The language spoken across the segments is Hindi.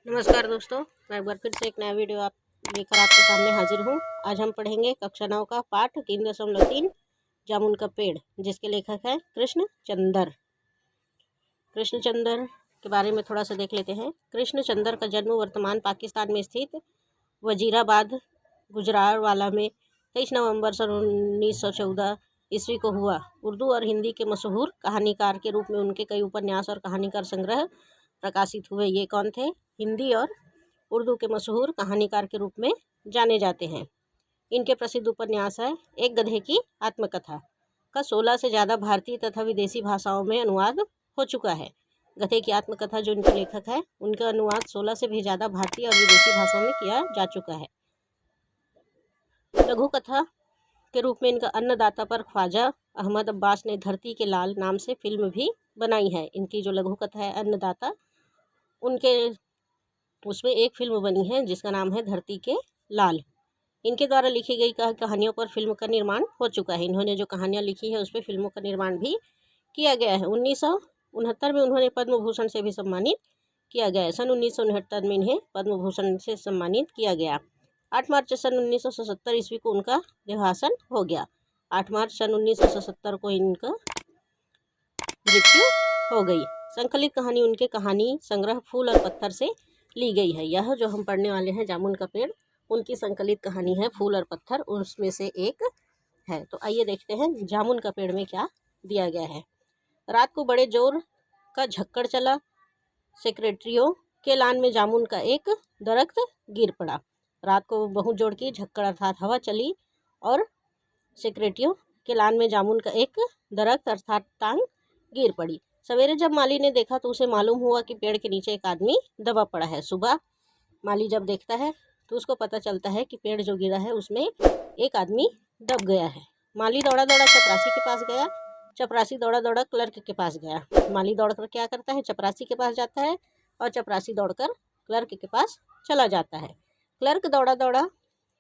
नमस्कार दोस्तों, मैं एक बार फिर से एक नया वीडियो लेकर आपके सामने हाजिर हूँ। आज हम पढ़ेंगे कक्षा 9 का पाठ 3.3 जामुन का पेड़, जिसके लेखक हैं कृष्णचंदर। कृष्णचंदर के बारे में थोड़ा सा देख लेते हैं। कृष्णचंदर का जन्म वर्तमान पाकिस्तान में स्थित वजीराबाद गुजरावाला में 23 नवंबर सन 1914 ईस्वी को हुआ। उर्दू और हिंदी के मशहूर कहानीकार के रूप में उनके कई उपन्यास और कहानीकार संग्रह प्रकाशित हुए। ये कौन थे? हिंदी और उर्दू के मशहूर कहानीकार के रूप में जाने जाते हैं। इनके प्रसिद्ध उपन्यास है एक गधे की आत्मकथा का 16 से ज़्यादा भारतीय तथा विदेशी भाषाओं में अनुवाद हो चुका है। गधे की आत्मकथा जो इनके लेखक है, उनका अनुवाद 16 से भी ज़्यादा भारतीय और विदेशी भाषाओं में किया जा चुका है। लघु कथा के रूप में इनका अन्नदाता पर ख्वाजा अहमद अब्बास ने धरती के लाल नाम से फिल्म भी बनाई है। इनकी जो लघु कथा है अन्नदाता, उनके उसमें एक फिल्म बनी है जिसका नाम है धरती के लाल। इनके द्वारा लिखी गई कहानियों पर फिल्म का निर्माण हो चुका है। इन्होंने जो कहानियाँ लिखी है उस पर फिल्मों का निर्माण भी किया गया है। 1969 में उन्होंने पद्म भूषण से भी सम्मानित किया गया है। सन 1969 में इन्हें पद्म भूषण से सम्मानित किया गया। 8 मार्च सन 1977 ईस्वी को उनका देहांत हो गया। 8 मार्च सन 1977 को इनका मृत्यु हो गई। संकलित कहानी उनके कहानी संग्रह फूल और पत्थर से ली गई है। यह जो हम पढ़ने वाले हैं जामुन का पेड़, उनकी संकलित कहानी है फूल और पत्थर, उसमें से एक है। तो आइए देखते हैं जामुन का पेड़ में क्या दिया गया है। रात को बड़े जोर का झक्कड़ चला। सेक्रेटरियों के लान में जामुन का एक दरख्त गिर पड़ा। रात को बहुत जोर की झक्कड़ अर्थात हवा चली और सेक्रेटरियों के लान में जामुन का एक दरख्त अर्थात टांग गिर पड़ी। सवेरे जब माली ने देखा तो उसे मालूम हुआ कि पेड़ के नीचे एक आदमी दबा पड़ा है। सुबह माली जब देखता है तो उसको पता चलता है कि पेड़ जो गिरा है उसमें एक आदमी दब गया है। माली दौड़ा दौड़ा चपरासी के पास गया। चपरासी दौड़ा दौड़ा क्लर्क के पास गया। माली दौड़कर क्या करता है? चपरासी के पास जाता है और चपरासी दौड़कर क्लर्क के पास चला जाता है। क्लर्क दौड़ा दौड़ा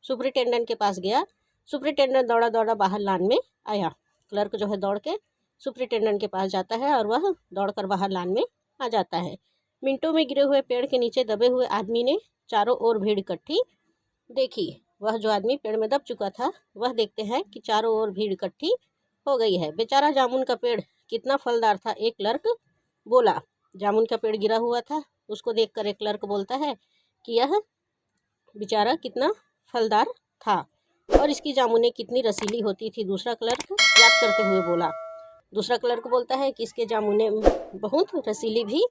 सुपरिटेंडेंट के पास गया। सुपरिटेंडेंट दौड़ा दौड़ा बाहर लान में आया। क्लर्क जो है दौड़ के सुपरिटेंडेंट के पास जाता है और वह दौड़कर बाहर लान में आ जाता है। मिनटों में गिरे हुए पेड़ के नीचे दबे हुए आदमी ने चारों ओर भीड़ इकट्ठी देखी। वह जो आदमी पेड़ में दब चुका था, वह देखते हैं कि चारों ओर भीड़ इकट्ठी हो गई है। बेचारा जामुन का पेड़ कितना फलदार था, एक क्लर्क बोला। जामुन का पेड़ गिरा हुआ था, उसको देखकर एक क्लर्क बोलता है कि यह बेचारा कितना फलदार था और इसकी जामुनें कितनी रसीली होती थी। दूसरा क्लर्क याद करते हुए बोला। दूसरा क्लर्क बोलता है कि इसके जामुनें बहुत रसीली भी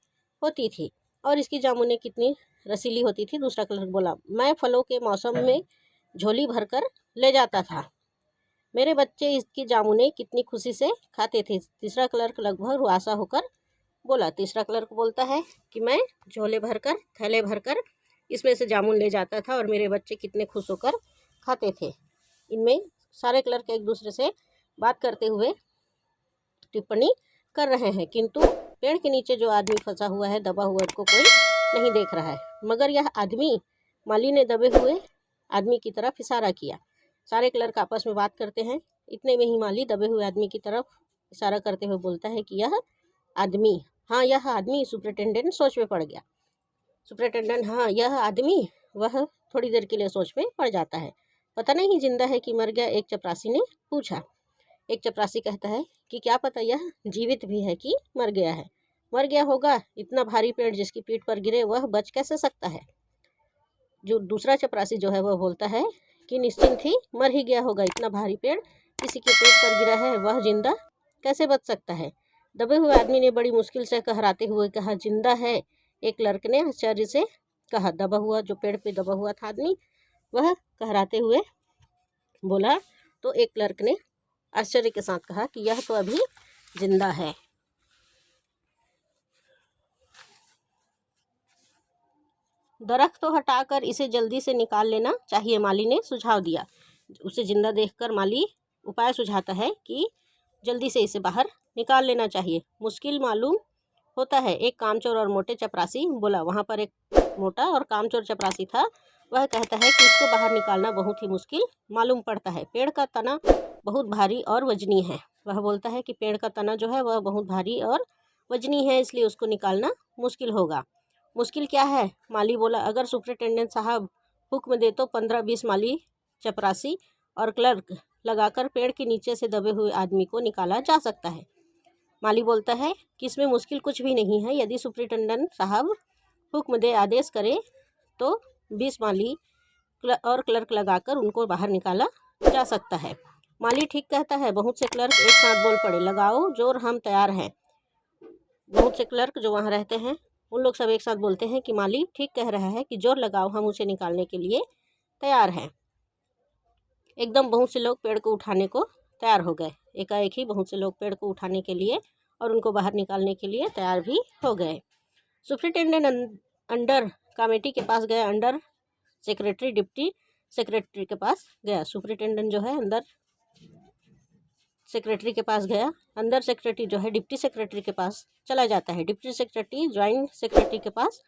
होती थी और इसकी जामुनें कितनी रसीली होती थी। दूसरा क्लर्क बोला, मैं फलों के मौसम में झोली भरकर ले जाता था। मेरे बच्चे इसकी जामुनें कितनी खुशी से खाते थे। तीसरा क्लर्क लगभग रुआसा होकर बोला। तीसरा क्लर्क बोलता है कि मैं झोले भरकर, थैले भरकर इसमें से जामुन ले जाता था और मेरे बच्चे कितने खुश होकर खाते थे। इनमें सारे क्लर्क एक दूसरे से बात करते हुए टिप्पणी कर रहे हैं, किंतु पेड़ के नीचे जो आदमी फंसा हुआ है, दबा हुआ, उसको कोई नहीं देख रहा है। मगर यह आदमी, माली ने दबे हुए आदमी की तरफ इशारा किया। सारे क्लर्क आपस में बात करते हैं। इतने में ही माली दबे हुए आदमी की तरफ इशारा करते हुए बोलता है कि यह आदमी, हाँ यह आदमी। सुपरिटेंडेंट सोच में पड़ गया। सुपरिटेंडेंट, हाँ यह आदमी। वह थोड़ी देर के लिए सोच में पड़ जाता है। पता नहीं जिंदा है कि मर गया, एक चपरासी ने पूछा। एक चपरासी कहता है कि क्या पता यह जीवित भी है कि मर गया है। मर गया होगा, इतना भारी पेड़ जिसकी पीठ पर गिरे वह बच कैसे सकता है। जो दूसरा चपरासी जो है वह बोलता है कि निश्चिंत ही मर ही गया होगा, इतना भारी पेड़ किसी के पीठ पर गिरा है, वह जिंदा कैसे बच सकता है। दबे हुए आदमी ने बड़ी मुश्किल से कहराते हुए कहा, जिंदा है। एक क्लर्क ने आश्चर्य से कहा। दबा हुआ, जो पेड़ पे दबा हुआ था आदमी, वह कहराते हुए बोला। तो एक क्लर्क ने आश्चर्य के साथ कहा कि यह तो अभी जिंदा है। दरख्त तो हटाकर इसे जल्दी से निकाल लेना चाहिए, माली ने सुझाव दिया। उसे जिंदा देखकर माली उपाय सुझाता है कि जल्दी से इसे बाहर निकाल लेना चाहिए। मुश्किल मालूम होता है, एक कामचोर और मोटे चपरासी बोला। वहाँ पर एक मोटा और कामचोर चपरासी था। वह कहता है कि इसको बाहर निकालना बहुत ही मुश्किल मालूम पड़ता है। पेड़ का तना बहुत भारी और वजनी है। वह बोलता है कि पेड़ का तना जो है वह बहुत भारी और वजनी है, इसलिए उसको निकालना मुश्किल होगा। मुश्किल क्या है? माली बोला, अगर सुपरिटेंडेंट साहब हुक्म दे तो 15-20 माली चपरासी और क्लर्क लगाकर पेड़ के नीचे से दबे हुए आदमी को निकाला जा सकता है। माली बोलता है कि इसमें मुश्किल कुछ भी नहीं है, यदि सुपरिटेंडेंट साहब हुक्म दे, आदेश करे तो 20 माली और क्लर्क लगाकर उनको बाहर निकाला जा सकता है। माली ठीक कहता है। बहुत से क्लर्क एक साथ बोल पड़े, लगाओ जोर, हम तैयार हैं। बहुत से क्लर्क जो वहाँ रहते हैं उन लोग सब एक साथ बोलते हैं कि माली ठीक कह रहा है कि जोर लगाओ, हम उसे निकालने के लिए तैयार हैं। एकदम बहुत से लोग पेड़ को उठाने को तैयार हो गए। एकाएक ही बहुत से लोग पेड़ को उठाने के लिए और उनको बाहर निकालने के लिए तैयार भी हो गए। सुपरिटेंडेंट अंडर कमेटी के पास गया, अंडर सेक्रेटरी डिप्टी सेक्रेटरी के पास गया। सुपरिटेंडेंट जो है अंदर सेक्रेटरी के पास गया, अंदर सेक्रेटरी जो है डिप्टी सेक्रेटरी के पास चला जाता है, डिप्टी सेक्रेटरी ज्वाइंट सेक्रेटरी के पास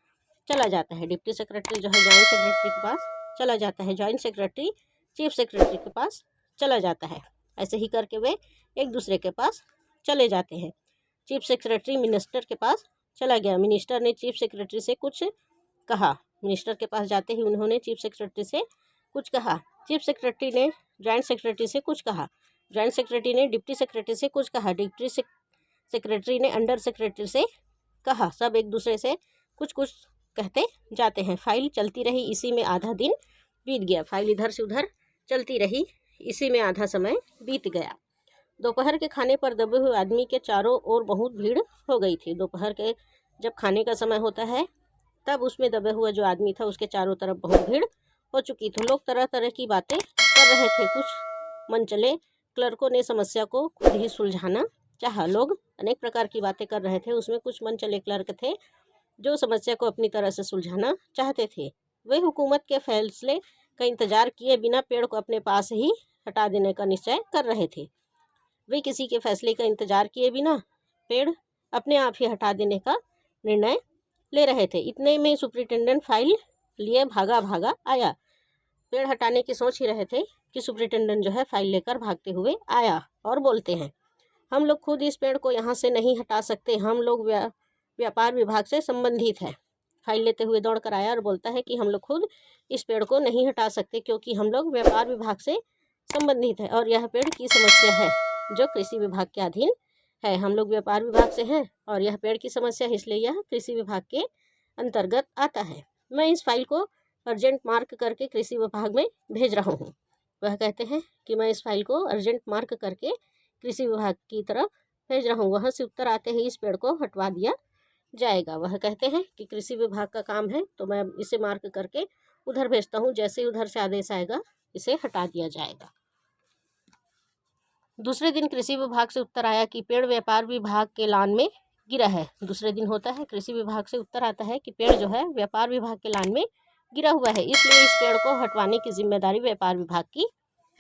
चला जाता है, डिप्टी सेक्रेटरी जो है ज्वाइंट सेक्रेटरी के पास चला जाता है, ज्वाइंट सेक्रेटरी चीफ सेक्रेटरी के पास चला जाता है। ऐसे ही करके वे एक दूसरे के पास चले जाते हैं। चीफ सेक्रेटरी मिनिस्टर के पास चला गया, मिनिस्टर ने चीफ सेक्रेटरी से कुछ कहा, मिनिस्टर के पास जाते ही उन्होंने चीफ सेक्रेटरी से कुछ कहा, चीफ सेक्रेटरी ने ज्वाइंट सेक्रेटरी से कुछ कहा, ज्वाइंट सेक्रेटरी ने डिप्टी सेक्रेटरी से कुछ कहा, डिप्टी सेक्रेटरी ने अंडर सेक्रेटरी से कहा। सब एक दूसरे से कुछ कुछ कहते जाते हैं। फाइल चलती रही, इसी में आधा दिन बीत गया। फाइल इधर से उधर चलती रही, इसी में आधा समय बीत गया। दोपहर के खाने पर दबे हुए आदमी के चारों ओर बहुत भीड़ हो गई थी। दोपहर के जब खाने का समय होता है तब उसमें दबे हुआ जो आदमी था उसके चारों तरफ बहुत भीड़ हो चुकी थी। लोग तरह तरह की बातें कर रहे थे। कुछ मनचले क्लर्कों ने समस्या को खुद ही सुलझाना चाहा। लोग अनेक प्रकार की बातें कर रहे थे, उसमें कुछ मनचले क्लर्क थे जो समस्या को अपनी तरह से सुलझाना चाहते थे। वे हुकूमत के फैसले का इंतजार किए बिना पेड़ को अपने पास ही हटा देने का निश्चय कर रहे थे। वे किसी के फैसले का इंतजार किए बिना पेड़ अपने आप ही हटा देने का निर्णय ले रहे थे। इतने में सुपरिटेंडेंट फाइल लिए भागा भागा आया। पेड़ हटाने की सोच ही रहे थे कि सुपरिटेंडेंट जो है फाइल लेकर भागते हुए आया और बोलते हैं, हम लोग खुद इस पेड़ को यहाँ से नहीं हटा सकते, हम लोग व्यापार विभाग से संबंधित है। फाइल लेते हुए दौड़ कर आया और बोलता है कि हम लोग खुद इस पेड़ को नहीं हटा सकते क्योंकि हम लोग व्यापार विभाग से संबंधित है और यह पेड़ की समस्या है जो कृषि विभाग के अधीन है। हम लोग व्यापार विभाग से हैं और यह पेड़ की समस्या है, इसलिए यह कृषि विभाग के अंतर्गत आता है। मैं इस फाइल को अर्जेंट मार्क करके कृषि विभाग में भेज रहा हूँ। वह कहते हैं कि मैं इस फाइल को अर्जेंट मार्क करके कृषि विभाग की तरफ भेज रहा हूँ, वहाँ से उत्तर आते ही इस पेड़ को हटवा दिया जाएगा। वह कहते हैं कि कृषि विभाग का काम है तो मैं इसे मार्क करके उधर भेजता हूँ, जैसे ही उधर से आदेश आएगा इसे हटा दिया जाएगा। दूसरे दिन कृषि विभाग से उत्तर आया कि पेड़ व्यापार विभाग के लान में गिरा है। दूसरे दिन होता है, कृषि विभाग से उत्तर आता है कि पेड़ जो है व्यापार विभाग के लान में गिरा हुआ है, इसलिए इस पेड़ को हटवाने की जिम्मेदारी व्यापार विभाग की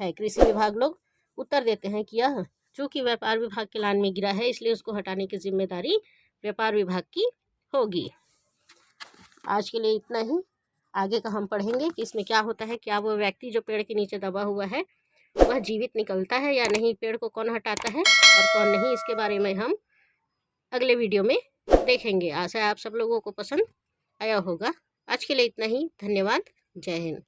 है। कृषि विभाग लोग उत्तर देते हैं कि यह चूँकि व्यापार विभाग के लान में गिरा है इसलिए उसको हटाने की जिम्मेदारी व्यापार विभाग की होगी। आज के लिए इतना ही। आगे का हम पढ़ेंगे कि इसमें क्या होता है, क्या वो व्यक्ति जो पेड़ के नीचे दबा हुआ है वह जीवित निकलता है या नहीं, पेड़ को कौन हटाता है और कौन नहीं, इसके बारे में हम अगले वीडियो में देखेंगे। आशा है आप सब लोगों को पसंद आया होगा। आज के लिए इतना ही। धन्यवाद। जय हिंद।